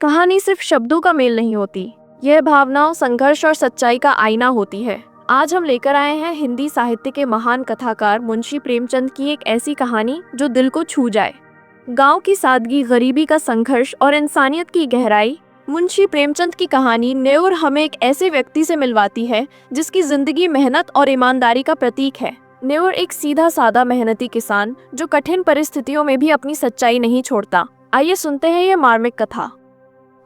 कहानी सिर्फ शब्दों का मेल नहीं होती, यह भावनाओं, संघर्ष और सच्चाई का आईना होती है। आज हम लेकर आए हैं हिंदी साहित्य के महान कथाकार मुंशी प्रेमचंद की एक ऐसी कहानी जो दिल को छू जाए। गांव की सादगी, गरीबी का संघर्ष और इंसानियत की गहराई। मुंशी प्रेमचंद की कहानी नेउर हमें एक ऐसे व्यक्ति से मिलवाती है जिसकी जिंदगी मेहनत और ईमानदारी का प्रतीक है। नेउर एक सीधा साधा मेहनती किसान जो कठिन परिस्थितियों में भी अपनी सच्चाई नहीं छोड़ता। आइए सुनते हैं ये मार्मिक कथा।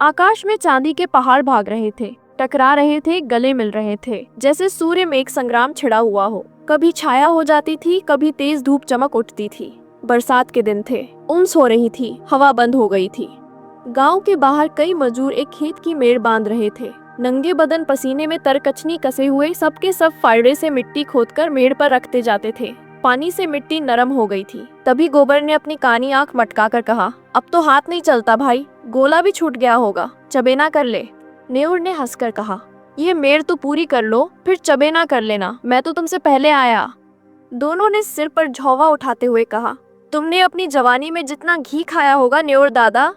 आकाश में चांदी के पहाड़ भाग रहे थे, टकरा रहे थे, गले मिल रहे थे, जैसे सूर्य में एक संग्राम छिड़ा हुआ हो। कभी छाया हो जाती थी, कभी तेज धूप चमक उठती थी। बरसात के दिन थे, उमस हो रही थी, हवा बंद हो गई थी। गांव के बाहर कई मजदूर एक खेत की मेड़ बांध रहे थे। नंगे बदन, पसीने में तरकचनी कसे हुए, सबके सब फावड़े से मिट्टी खोदकर मेड़ पर रखते जाते थे। पानी से मिट्टी नरम हो गई थी। तभी गोबर ने अपनी कानी आंख मटकाकर कहा, अब तो हाथ नहीं चलता भाई, गोला भी छूट गया होगा, चबेना कर ले। नेउर ने हंसकर कहा, ये मेड़ तो पूरी कर लो, फिर चबेना कर लेना, मैं तो तुमसे पहले आया। दोनों ने सिर पर झौवा उठाते हुए कहा, तुमने अपनी जवानी में जितना घी खाया होगा नेउर दादा,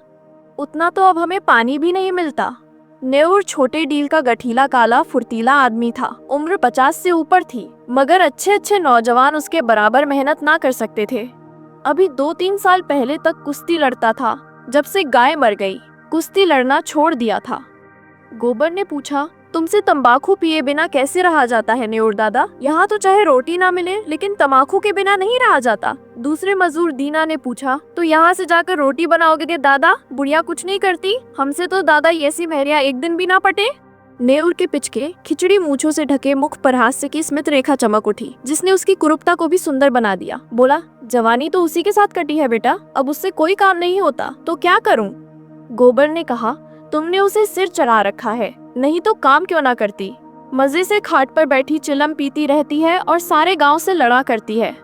उतना तो अब हमें पानी भी नहीं मिलता। नेउर छोटे डील का गठीला, काला, फुर्तीला आदमी था। उम्र 50 से ऊपर थी, मगर अच्छे अच्छे नौजवान उसके बराबर मेहनत ना कर सकते थे। अभी 2-3 साल पहले तक कुश्ती लड़ता था, जब से गाय मर गई, कुश्ती लड़ना छोड़ दिया था। गोबर ने पूछा, तुमसे तंबाकू पिए बिना कैसे रहा जाता है नेउर दादा? यहाँ तो चाहे रोटी ना मिले, लेकिन तंबाकू के बिना नहीं रहा जाता। दूसरे मजदूर दीना ने पूछा, तो यहाँ से जाकर रोटी बनाओगे के दादा? बुढ़िया कुछ नहीं करती? हमसे तो दादा ऐसी महरिया एक दिन भी ना पटे। नेउर के पिचके खिचड़ी मूछों से ढके मुख पर हास्य की स्मित रेखा चमक उठी, जिसने उसकी कुरूपता को भी सुंदर बना दिया। बोला, जवानी तो उसी के साथ कटी है बेटा, अब उससे कोई काम नहीं होता, तो क्या करूं? गोबर ने कहा, तुमने उसे सिर चढ़ा रखा है, नहीं तो काम क्यों ना करती? मजे से खाट पर बैठी चिलम पीती रहती है और सारे गांव से लड़ा करती है।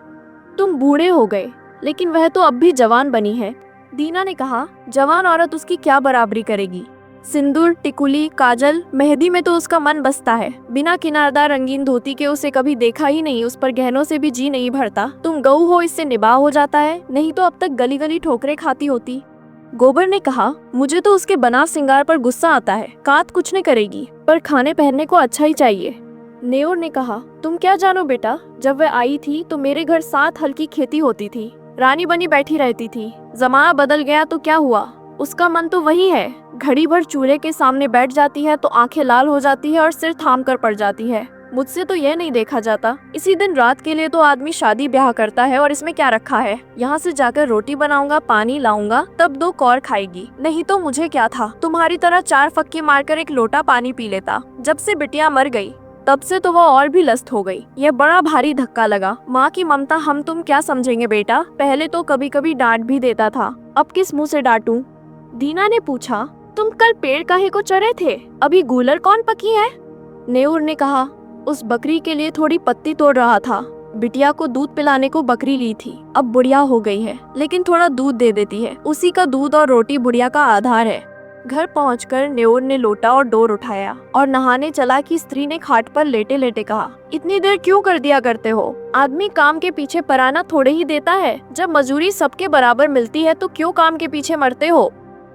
तुम बूढ़े हो गए, लेकिन वह तो अब भी जवान बनी है। दीना ने कहा, जवान औरत उसकी क्या बराबरी करेगी? सिंदूर, टिकुली, काजल, मेहंदी में तो उसका मन बसता है। बिना किनारदार रंगीन धोती के उसे कभी देखा ही नहीं, उस पर गहनों से भी जी नहीं भरता। तुम गऊ हो, इससे निबाह हो जाता है, नहीं तो अब तक गली गली ठोकरे खाती होती। गोबर ने कहा, मुझे तो उसके बना सिंगार पर गुस्सा आता है। कात कुछ नहीं करेगी, पर खाने पहनने को अच्छा ही चाहिए। नेउर ने कहा, तुम क्या जानो बेटा, जब वह आई थी तो मेरे घर 7 हल की खेती होती थी, रानी बनी बैठी रहती थी। जमाना बदल गया तो क्या हुआ, उसका मन तो वही है। घड़ी भर चूल्हे के सामने बैठ जाती है तो आंखें लाल हो जाती है और सिर थाम कर पड़ जाती है। मुझसे तो यह नहीं देखा जाता। इसी दिन रात के लिए तो आदमी शादी ब्याह करता है, और इसमें क्या रखा है? यहाँ से जाकर रोटी बनाऊंगा, पानी लाऊंगा, तब 2 कौर खाएगी, नहीं तो मुझे क्या था, तुम्हारी तरह 4 फक्के मारकर एक लोटा पानी पी लेता। जब से बिटिया मर गई, तब से तो वह और भी लस्त हो गई। यह बड़ा भारी धक्का लगा। माँ की ममता हम तुम क्या समझेंगे बेटा? पहले तो कभी कभी डांट भी देता था, अब किस मुँह से डांटूं? दीना ने पूछा, तुम कल पेड़ काहे को चढ़े थे? अभी गूलर कौन पकी है? नेउर ने कहा, उस बकरी के लिए थोड़ी पत्ती तोड़ रहा था। बिटिया को दूध पिलाने को बकरी ली थी, अब बुढ़िया हो गई है, लेकिन थोड़ा दूध दे देती है। उसी का दूध और रोटी बुढ़िया का आधार है। घर पहुंचकर नेउर ने लोटा और डोर उठाया और नहाने चला कि स्त्री ने खाट पर लेटे लेटे कहा, इतनी देर क्यों कर दिया करते हो? आदमी काम के पीछे पराना थोड़े ही देता है। जब मजूरी सबके बराबर मिलती है तो क्यों काम के पीछे मरते हो?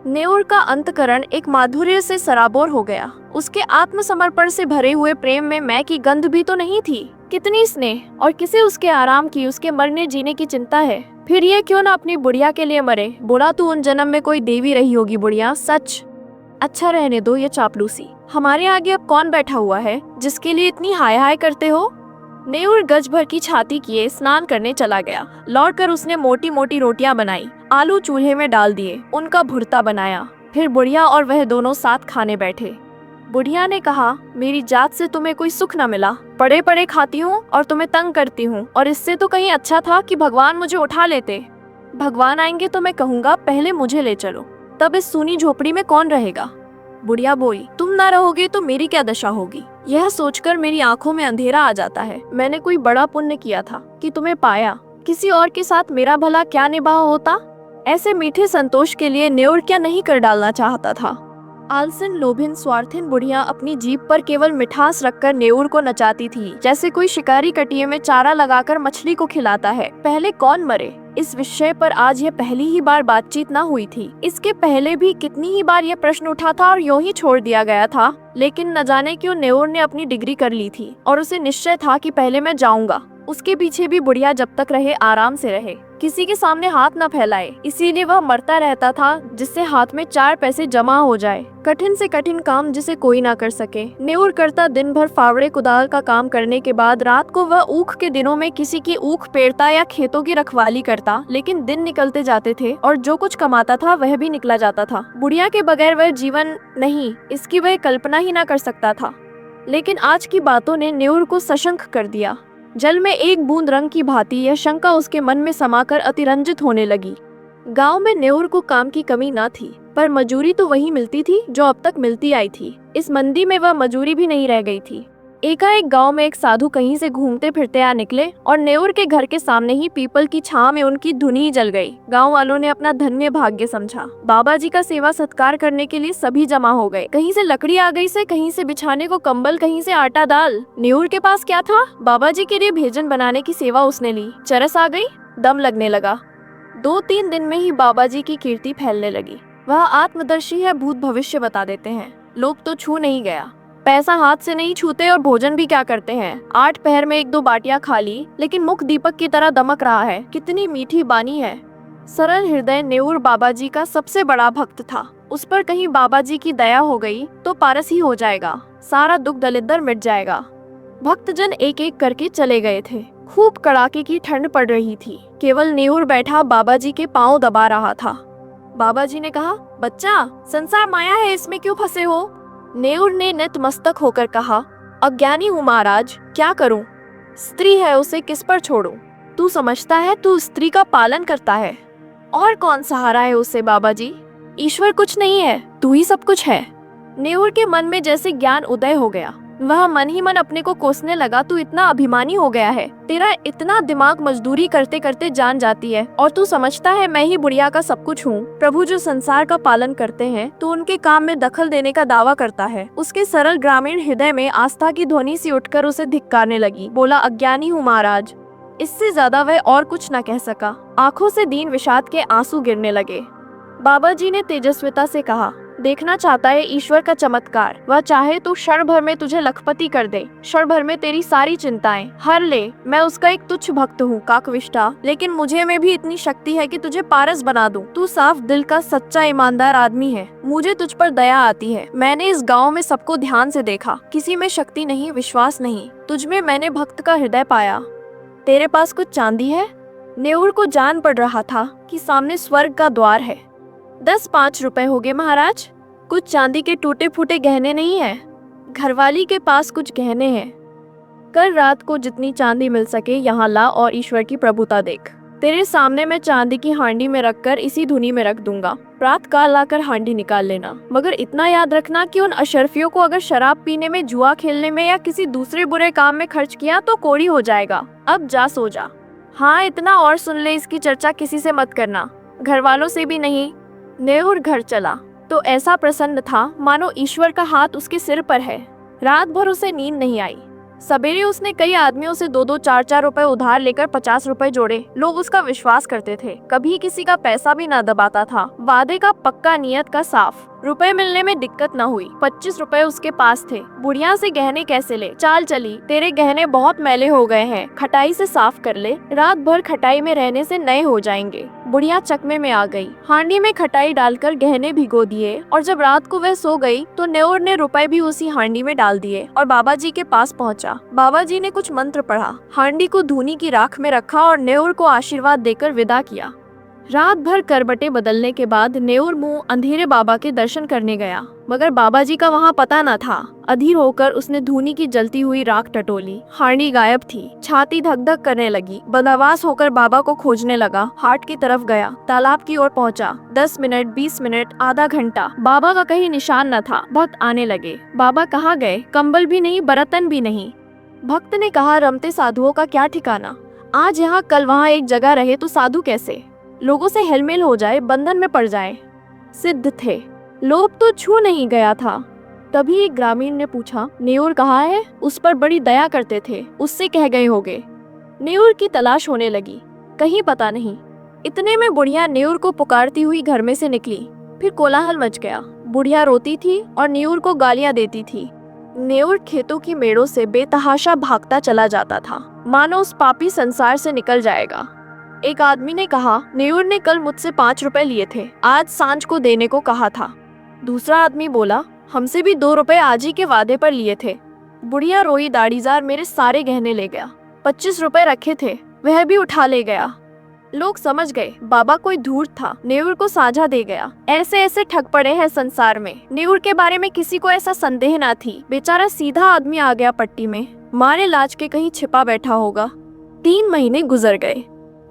नेउर का अंतकरण एक माधुर्य से सराबोर हो गया। उसके आत्मसमर्पण से भरे हुए प्रेम में मैं की गंध भी तो नहीं थी। कितनी स्नेह, और किसे उसके आराम की, उसके मरने जीने की चिंता है। फिर ये क्यों ना अपनी बुढ़िया के लिए मरे? बोला, तू उन जन्म में कोई देवी रही होगी बुढ़िया, सच। अच्छा रहने दो ये चापलूसी। हमारे आगे अब कौन बैठा हुआ है जिसके लिए इतनी हाय हाय करते हो? नेउर गज भर की छाती किए स्नान करने चला गया। लौटकर उसने मोटी मोटी रोटियां बनाई, आलू चूल्हे में डाल दिए, उनका भुर्ता बनाया। फिर बुढ़िया और वह दोनों साथ खाने बैठे। बुढ़िया ने कहा, मेरी जात से तुम्हें कोई सुख न मिला। पड़े पड़े खाती हूँ और तुम्हें तंग करती हूँ, और इससे तो कहीं अच्छा था कि भगवान मुझे उठा लेते। भगवान आएंगे तो मैं कहूँगा पहले मुझे ले चलो, तब इस सूनी झोपड़ी में कौन रहेगा? बुढ़िया बोली, तुम ना रहोगे तो मेरी क्या दशा होगी? यह सोचकर मेरी आंखों में अंधेरा आ जाता है। मैंने कोई बड़ा पुण्य किया था कि तुम्हें पाया, किसी और के साथ मेरा भला क्या निभाव होता? ऐसे मीठे संतोष के लिए नेउर क्या नहीं कर डालना चाहता था? आलसन, लोभिन, स्वार्थिन बुढ़िया अपनी जीभ पर केवल मिठास रखकर नेउर को नचाती थी, जैसे कोई शिकारी कटिये में चारा लगाकर मछली को खिलाता है। पहले कौन मरे? इस विषय पर आज ये पहली ही बार बातचीत न हुई थी। इसके पहले भी कितनी ही बार ये प्रश्न उठा था और यूं ही छोड़ दिया गया था। लेकिन न जाने क्यों नेउर ने अपनी डिग्री कर ली थी और उसे निश्चय था कि पहले मैं जाऊंगा। उसके पीछे भी बुढ़िया जब तक रहे आराम से रहे, किसी के सामने हाथ न फैलाए, इसीलिए वह मरता रहता था जिससे हाथ में 4 पैसे जमा हो जाए। कठिन से कठिन काम जिसे कोई ना कर सके, नेउर करता दिन भर फावड़े कुदाल का काम करने के बाद रात को वह ऊख के दिनों में किसी की ऊख पेरता या खेतों की रखवाली करता। लेकिन दिन निकलते जाते थे और जो कुछ कमाता था वह भी निकला जाता था। बुढ़िया के बगैर वह जीवन नहीं, इसकी वह कल्पना ही ना कर सकता था। लेकिन आज की बातों ने नेउर को सशंक कर दिया। जल में एक बूंद रंग की भांति यह शंका उसके मन में समाकर अतिरंजित होने लगी। गांव में नेउर को काम की कमी न थी, पर मजूरी तो वही मिलती थी जो अब तक मिलती आई थी। इस मंदी में वह मजूरी भी नहीं रह गई थी। एकाएक गांव में एक साधु कहीं से घूमते फिरते आ निकले और नेउर के घर के सामने ही पीपल की छांव में उनकी धुनी जल गई। गांव वालों ने अपना धन्य भाग्य समझा। बाबा जी का सेवा सत्कार करने के लिए सभी जमा हो गए। कहीं से लकड़ी आ गई से, कहीं से बिछाने को कंबल, कहीं से आटा दाल। नेउर के पास क्या था? बाबा जी के लिए भोजन बनाने की सेवा उसने ली। चरस आ गई, दम लगने लगा। 2-3 दिन में ही बाबा जी की कीर्ति फैलने लगी। वह आत्मदर्शी है, भूत भविष्य बता देते हैं। लोभ तो छू नहीं गया। पैसा हाथ से नहीं छूते और भोजन भी क्या करते हैं। 8 पहर में 1-2 बाटियां खा ली, लेकिन मुख दीपक की तरह दमक रहा है। कितनी मीठी बानी है। सरल हृदय नेउर बाबा जी का सबसे बड़ा भक्त था। उस पर कहीं बाबा जी की दया हो गई तो पारस ही हो जाएगा, सारा दुख दलिद्र मिट जाएगा। भक्तजन एक एक करके चले गए थे। खूब कड़ाके की ठंड पड़ रही थी। केवल नेउर बैठा बाबा जी के पांव दबा रहा था। बाबा जी ने कहा, बच्चा, संसार माया है, इसमें क्यों फंसे हो? नेउर ने नतमस्तक होकर कहा, अज्ञानी हूँ महाराज, क्या करूं? स्त्री है, उसे किस पर छोड़ूं? तू समझता है तू स्त्री का पालन करता है, और कौन सहारा है उसे बाबा जी? ईश्वर कुछ नहीं है, तू ही सब कुछ है। नेउर के मन में जैसे ज्ञान उदय हो गया। वह मन ही मन अपने को कोसने लगा, तू इतना अभिमानी हो गया है। तेरा इतना दिमाग मजदूरी करते करते जान जाती है, और तू समझता है मैं ही बुढ़िया का सब कुछ हूँ। प्रभु जो संसार का पालन करते हैं, तो उनके काम में दखल देने का दावा करता है। उसके सरल ग्रामीण हृदय में आस्था की ध्वनि सी उठकर उसे धिक्कारने लगी। बोला, अज्ञानी हूँ महाराज। इससे ज्यादा वह और कुछ न कह सका। आंखों से दीन विषाद के आंसू गिरने लगे। बाबा जी ने तेजस्विता से कहा, देखना चाहता है ईश्वर का चमत्कार। वह चाहे तो क्षण भर में तुझे लखपति कर दे, क्षण भर में तेरी सारी चिंताएं हर ले। मैं उसका एक तुच्छ भक्त हूँ काकविष्टा, लेकिन मुझे में भी इतनी शक्ति है कि तुझे पारस बना दूं। तू साफ दिल का सच्चा ईमानदार आदमी है, मुझे तुझ पर दया आती है। मैंने इस गाँव में सबको ध्यान से देखा, किसी में शक्ति नहीं, विश्वास नहीं। तुझ में मैंने भक्त का हृदय पाया। तेरे पास कुछ चांदी है? नेउर को जान पड़ रहा था कि सामने स्वर्ग का द्वार है। 10-5 रुपए हो गए महाराज। कुछ चांदी के टूटे फूटे गहने नहीं है? घरवाली के पास कुछ गहने हैं। कल रात को जितनी चांदी मिल सके यहाँ ला और ईश्वर की प्रभुता देख। तेरे सामने मैं चांदी की हांडी में रखकर इसी धुनी में रख दूंगा। प्रात काल लाकर हांडी निकाल लेना। मगर इतना याद रखना कि उन अशरफियों को अगर शराब पीने में, जुआ खेलने में या किसी दूसरे बुरे काम में खर्च किया तो कोड़ी हो जाएगा। अब जा सो जा। हाँ, इतना और सुन ले, इसकी चर्चा किसी से मत करना, घर वालों से भी नहीं। नेउर घर चला तो ऐसा प्रसन्न था मानो ईश्वर का हाथ उसके सिर पर है। रात भर उसे नींद नहीं आई। सवेरे उसने कई आदमियों से 2-2, 4-4 रुपए उधार लेकर 50 रुपए जोड़े। लोग उसका विश्वास करते थे, कभी किसी का पैसा भी न दबाता था। वादे का पक्का, नियत का साफ। रुपए मिलने में दिक्कत न हुई। 25 रुपए उसके पास थे। बुढ़िया से गहने कैसे ले? चाल चली, तेरे गहने बहुत मैले हो गए हैं, खटाई से साफ कर ले। रात भर खटाई में रहने से नए हो जाएंगे। बुढ़िया चकमे में आ गई। हांडी में खटाई डालकर गहने भिगो दिए, और जब रात को वह सो गई तो नेउर ने रुपए भी उसी हांडी में डाल दिए और बाबा जी के पास पहुंचा। बाबा जी ने कुछ मंत्र पढ़ा, हांडी को धूनी की राख में रखा और नेउर को आशीर्वाद देकर विदा किया। रात भर करबटे बदलने के बाद नेउर मुंह अंधेरे बाबा के दर्शन करने गया, मगर बाबा जी का वहाँ पता न था। अधीर होकर उसने धूनी की जलती हुई राख टटोली। हांडी गायब थी। छाती धक धक करने लगी। बदहवास होकर बाबा को खोजने लगा। हाट की तरफ गया, तालाब की ओर पहुंचा। 10 मिनट, 20 मिनट, आधा घंटा, बाबा का कहीं निशान न था। भक्त आने लगे। बाबा कहाँ गए? कंबल भी नहीं, बर्तन भी नहीं। भक्त ने कहा, रमते साधुओं का क्या ठिकाना। आज यहाँ कल वहाँ एक जगह रहे तो साधु कैसे? लोगों से हेलमेल हो जाए, बंधन में पड़ जाए। सिद्ध थे, लोभ तो छू नहीं गया था। तभी एक ग्रामीण ने पूछा, नेउर कहाँ है? उस पर बड़ी दया करते थे, उससे कह गए होगे। नेउर की तलाश होने लगी, कहीं पता नहीं। इतने में बुढ़िया न्यूर को पुकारती हुई घर में से निकली। फिर कोलाहल मच गया। बुढ़िया रोती थी और न्यूर को गालियां देती थी। न्यूर खेतों की मेड़ों से बेतहाशा भागता चला जाता था, मानो उस पापी संसार से निकल जाएगा। एक आदमी ने कहा, न्यूर ने कल मुझसे 5 रुपए लिए थे, आज सांझ को देने को कहा था। दूसरा आदमी बोला, हमसे भी 2 रुपए आज ही के वादे पर लिए थे। बुढ़िया रोई, दाढ़ीदार मेरे सारे गहने ले गया। 25 रुपए रखे थे, वह भी उठा ले गया। लोग समझ गए बाबा कोई धूर्त था, न्यूर को साझा दे गया। ऐसे ऐसे ठग पड़े हैं संसार में। न्यूर के बारे में किसी को ऐसा संदेह ना थी। बेचारा सीधा आदमी आ गया पट्टी में, मारे लाज के कहीं छिपा बैठा होगा। 3 महीने गुजर गए।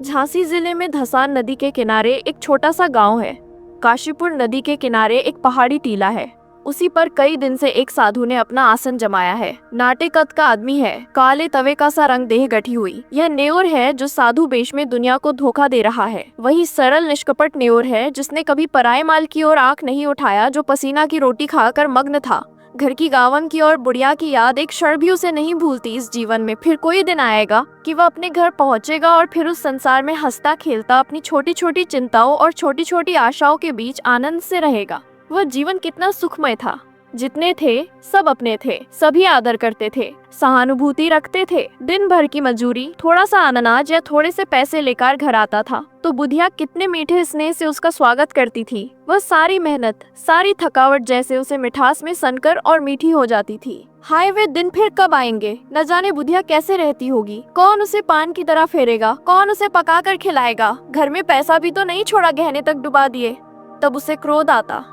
झांसी जिले में धसान नदी के किनारे एक छोटा सा गांव है। काशीपुर नदी के किनारे एक पहाड़ी टीला है। उसी पर कई दिन से एक साधु ने अपना आसन जमाया है। नाटे कद का आदमी है, काले तवे का सा रंग देह गठी हुई। यह न्योर है जो साधु वेश में दुनिया को धोखा दे रहा है। वही सरल निष्कपट न्योर है जिसने कभी पराये माल की ओर आंख नहीं उठाया, जो पसीना की रोटी खाकर मग्न था। घर की गावन की और बुढ़िया की याद एक क्षण भी उसे नहीं भूलती इस जीवन में। फिर कोई दिन आएगा कि वह अपने घर पहुंचेगा और फिर उस संसार में हंसता खेलता अपनी छोटी छोटी चिंताओं और छोटी छोटी आशाओं के बीच आनंद से रहेगा। वह जीवन कितना सुखमय था। जितने थे सब अपने थे, सभी आदर करते थे, सहानुभूति रखते थे। दिन भर की मजूरी, थोड़ा सा अनाज या थोड़े से पैसे लेकर घर आता था तो बुधिया कितने मीठे स्नेह से उसका स्वागत करती थी। वह सारी मेहनत, सारी थकावट जैसे उसे मिठास में सनकर और मीठी हो जाती थी। हाय वे दिन फिर कब आएंगे। न जाने बुधिया कैसे रहती होगी। कौन उसे पान की तरह फेरेगा, कौन उसे पका कर खिलाएगा। घर में पैसा भी तो नहीं छोड़ा, गहने तक डुबा दिए। तब उसे क्रोध आता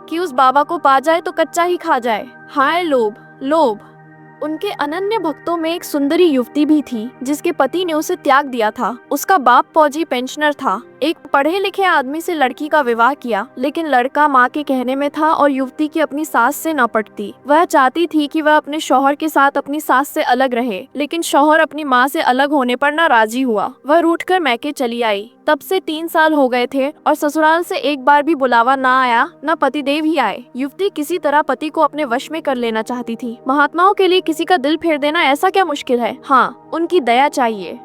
कि उस बाबा को पा जाए तो कच्चा ही खा जाए। हाय लोभ, लोभ। उनके अनन्य भक्तों में एक सुंदरी युवती भी थी जिसके पति ने उसे त्याग दिया था। उसका बाप फौजी पेंशनर था। एक पढ़े लिखे आदमी से लड़की का विवाह किया, लेकिन लड़का माँ के कहने में था और युवती की अपनी सास से न पटती। वह चाहती थी कि वह अपने शौहर के साथ अपनी सास से अलग रहे, लेकिन शौहर अपनी माँ से अलग होने पर न राजी हुआ। वह रूठकर मैके चली आई। तब से 3 साल हो गए थे और ससुराल से एक बार भी बुलावा न आया, न पतिदेव ही आए। युवती किसी तरह पति को अपने वश में कर लेना चाहती थी। महात्माओं के लिए किसी का दिल फेर देना ऐसा क्या मुश्किल है। हाँ, उनकी दया चाहिए।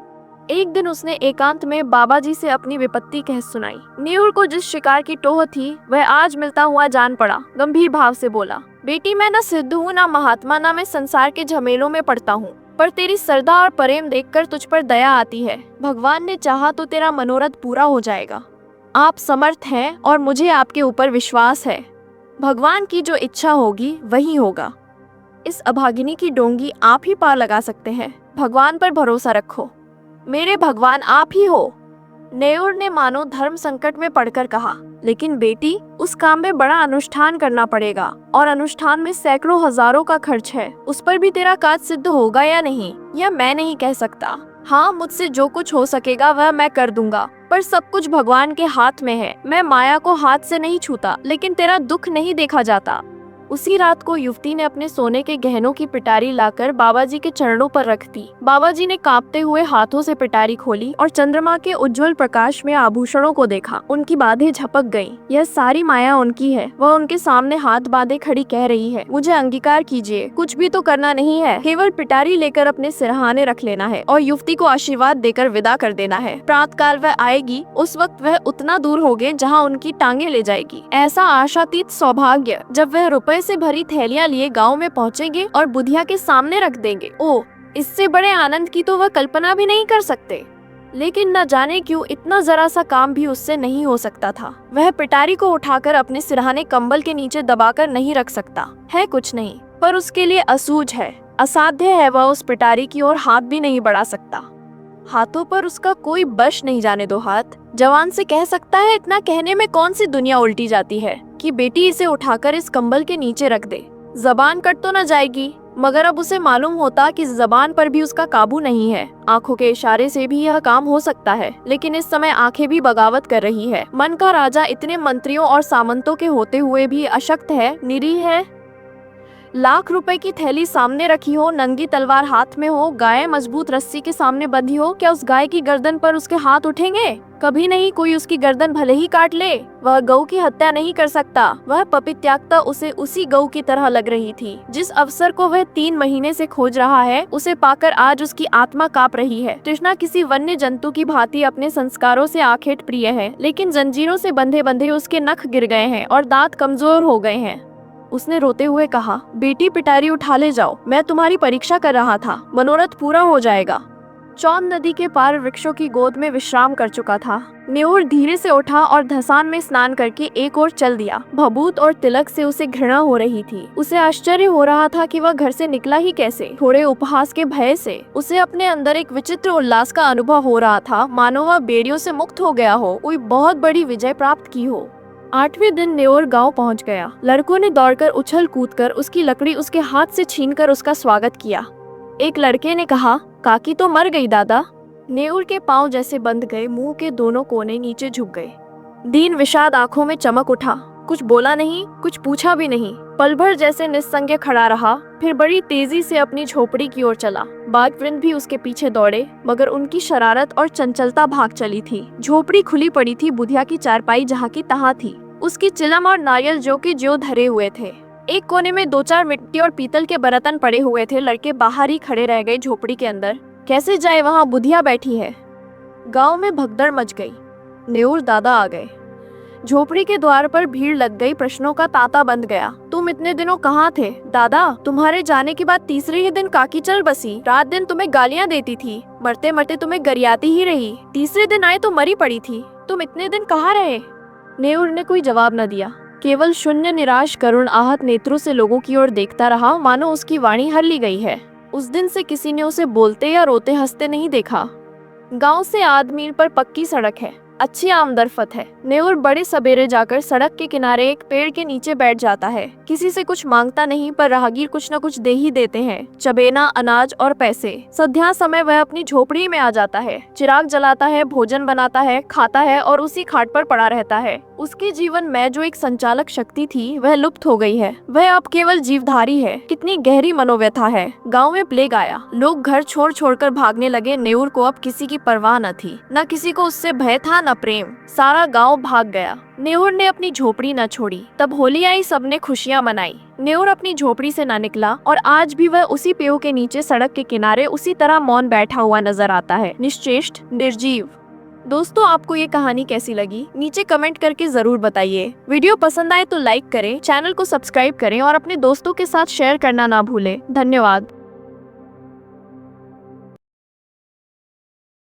एक दिन उसने एकांत में बाबा जी से अपनी विपत्ति कह सुनाई। न्यूर को जिस शिकार की टोह थी वह आज मिलता हुआ जान पड़ा। गंभीर भाव से बोला, बेटी मैं न सिद्ध हूँ, न महात्मा, न मैं संसार के झमेलों में पड़ता हूँ, पर तेरी श्रद्धा और प्रेम देखकर तुझ पर दया आती है। भगवान ने चाहा तो तेरा मनोरथ पूरा हो जाएगा। आप समर्थ हैं और मुझे आपके ऊपर विश्वास है। भगवान की जो इच्छा होगी वही होगा। इस अभागिनी की डोंगी आप ही पार लगा सकते हैं। भगवान पर भरोसा रखो। मेरे भगवान आप ही हो। न्योर ने मानो धर्म संकट में पड़कर कहा, लेकिन बेटी उस काम में बड़ा अनुष्ठान करना पड़ेगा और अनुष्ठान में सैकड़ों हजारों का खर्च है। उस पर भी तेरा काज सिद्ध होगा या नहीं, यह मैं नहीं कह सकता। हाँ, मुझसे जो कुछ हो सकेगा वह मैं कर दूंगा, पर सब कुछ भगवान के हाथ में है। मैं माया को हाथ से नहीं छूता, लेकिन तेरा दुख नहीं देखा जाता। उसी रात को युवती ने अपने सोने के गहनों की पिटारी लाकर बाबा जी के चरणों पर रख दी। बाबा जी ने कांपते हुए हाथों से पिटारी खोली और चंद्रमा के उज्जवल प्रकाश में आभूषणों को देखा। उनकी बाधें झपक गईं। यह सारी माया उनकी है। वह उनके सामने हाथ बांधे खड़ी कह रही है, मुझे अंगीकार कीजिए, कुछ भी तो करना नहीं है, केवल पिटारी लेकर अपने सिरहाने रख लेना है और युवती को आशीर्वाद देकर विदा कर देना है। प्रातःकाल वह आएगी, उस वक्त वह उतना दूर होगे जहाँ उनकी टांगे ले जाएगी। ऐसा आशातीत सौभाग्य जब वह रुपए से भरी थैलियां लिए गांव में पहुंचेंगे और बुधिया के सामने रख देंगे। ओह, इससे बड़े आनंद की तो वह कल्पना भी नहीं कर सकते। लेकिन न जाने क्यों इतना जरा सा काम भी उससे नहीं हो सकता था। वह पिटारी को उठाकर अपने सिरहाने कंबल के नीचे दबाकर नहीं रख सकता है, कुछ नहीं, पर उसके लिए असूझ है, असाध्य है। वह उस पिटारी की ओर हाथ भी नहीं बढ़ा सकता। हाथों पर उसका कोई बश नहीं। जाने दो हाथ। जवान से कह सकता है, इतना कहने में कौन सी दुनिया उल्टी जाती है कि बेटी इसे उठाकर इस कंबल के नीचे रख दे। जबान कट तो न जाएगी, मगर अब उसे मालूम होता कि जबान पर भी उसका काबू नहीं है। आंखों के इशारे से भी यह काम हो सकता है, लेकिन इस समय आंखें भी बगावत कर रही है। मन का राजा इतने मंत्रियों और सामंतों के होते हुए भी अशक्त है, निरीह है। लाख रुपए की थैली सामने रखी हो, नंगी तलवार हाथ में हो, गाय मजबूत रस्सी के सामने बंधी हो, क्या उस गाय की गर्दन पर उसके हाथ उठेंगे? कभी नहीं। कोई उसकी गर्दन भले ही काट ले, वह गऊ की हत्या नहीं कर सकता। वह पपित्यागता उसे उसी गऊ की तरह लग रही थी। जिस अवसर को वह 3 महीने से खोज रहा है, उसे पाकर आज उसकी आत्मा कांप रही है। तृष्णा किसी वन्य जंतु की भांति अपने संस्कारों से आखेट प्रिय है, लेकिन जंजीरों से बंधे बंधे उसके नख गिर गए हैं और दांत कमजोर हो गए हैं। उसने रोते हुए कहा, बेटी पिटारी उठा ले जाओ, मैं तुम्हारी परीक्षा कर रहा था, मनोरथ पूरा हो जाएगा। चौन नदी के पार वृक्षों की गोद में विश्राम कर चुका था। नेऊर धीरे से उठा और धसान में स्नान करके एक ओर चल दिया। भभूत और तिलक से उसे घृणा हो रही थी। उसे आश्चर्य हो रहा था कि वह घर से निकला ही कैसे। थोड़े उपहास के भय से उसे अपने अंदर एक विचित्र उल्लास का अनुभव हो रहा था, मानो वह बेड़ियों से मुक्त हो गया हो, कोई बहुत बड़ी विजय प्राप्त की हो। 8वें दिन नेऊर गांव पहुंच गया। लड़कों ने दौड़कर उछल कूदकर उसकी लकड़ी उसके हाथ से छीनकर उसका स्वागत किया। एक लड़के ने कहा, काकी तो मर गई दादा। नेऊर के पांव जैसे बंध गए, मुंह के दोनों कोने नीचे झुक गए। दीन विषाद आंखों में चमक उठा। कुछ बोला नहीं, कुछ पूछा भी नहीं। पल भर जैसे निस्संग खड़ा रहा, फिर बड़ी तेजी से अपनी झोपड़ी की ओर चला। बाघवृंद भी उसके पीछे दौड़े, मगर उनकी शरारत और चंचलता भाग चली थी। झोपड़ी खुली पड़ी थी। बुधिया की चारपाई जहाँ की तहाँ थी। उसकी चिलम और नारियल जो के ज्यों धरे हुए थे। एक कोने में 2-4 मिट्टी और पीतल के बर्तन पड़े हुए थे। लड़के बाहर ही खड़े रह गए झोपड़ी के अंदर। कैसे जाए, वहाँ बुधिया बैठी है। गांव में भगदड़ मच गई। नेऊर दादा आ गए। झोपड़ी के द्वार पर भीड़ लग गई। प्रश्नों का तांता बंध गया। तुम इतने दिनों कहाँ थे दादा? तुम्हारे जाने के बाद तीसरे ही दिन काकी चल बसी। रात दिन तुम्हें गालियाँ देती थी, मरते मरते तुम्हें गरियाती ही रही। तीसरे दिन आए तो मरी पड़ी थी। तुम इतने दिन कहाँ रहे? नेऊर ने कोई जवाब न दिया, केवल शून्य निराश करुण आहत नेत्रों से लोगों की ओर देखता रहा, मानो उसकी वाणी हर ली गई है। उस दिन से किसी ने उसे बोलते या रोते हंसते नहीं देखा। गांव से आध मील पर पक्की सड़क है, अच्छी आमदरफत है। नेऊर बड़े सबेरे जाकर सड़क के किनारे एक पेड़ के नीचे बैठ जाता है। किसी से कुछ मांगता नहीं, पर राहगीर कुछ न कुछ दे ही देते हैं, चबेना, अनाज और पैसे। संध्या समय वह अपनी झोपड़ी में आ जाता है, चिराग जलाता है, भोजन बनाता है, खाता है और उसी खाट पर पड़ा रहता है। उसके जीवन में जो एक संचालक शक्ति थी, वह लुप्त हो गई है। वह अब केवल जीवधारी है। कितनी गहरी मनोव्यथा है। गांव में प्लेग आया। लोग घर छोड़ छोड़कर भागने लगे। नेऊर को अब किसी की परवाह न थी, न किसी को उससे भय था, न प्रेम। सारा गांव भाग गया। नेऊर ने अपनी झोपड़ी न छोड़ी। तब होली आई, सबने खुशियां मनाई। नेऊर अपनी झोपड़ी से न निकला और आज भी वह उसी पेड़ के नीचे सड़क के किनारे उसी तरह मौन बैठा हुआ नजर आता है, निश्चेष्ट, निर्जीव। दोस्तों, आपको ये कहानी कैसी लगी नीचे कमेंट करके जरूर बताइए। वीडियो पसंद आए तो लाइक करें, चैनल को सब्सक्राइब करें और अपने दोस्तों के साथ शेयर करना ना भूलें। धन्यवाद।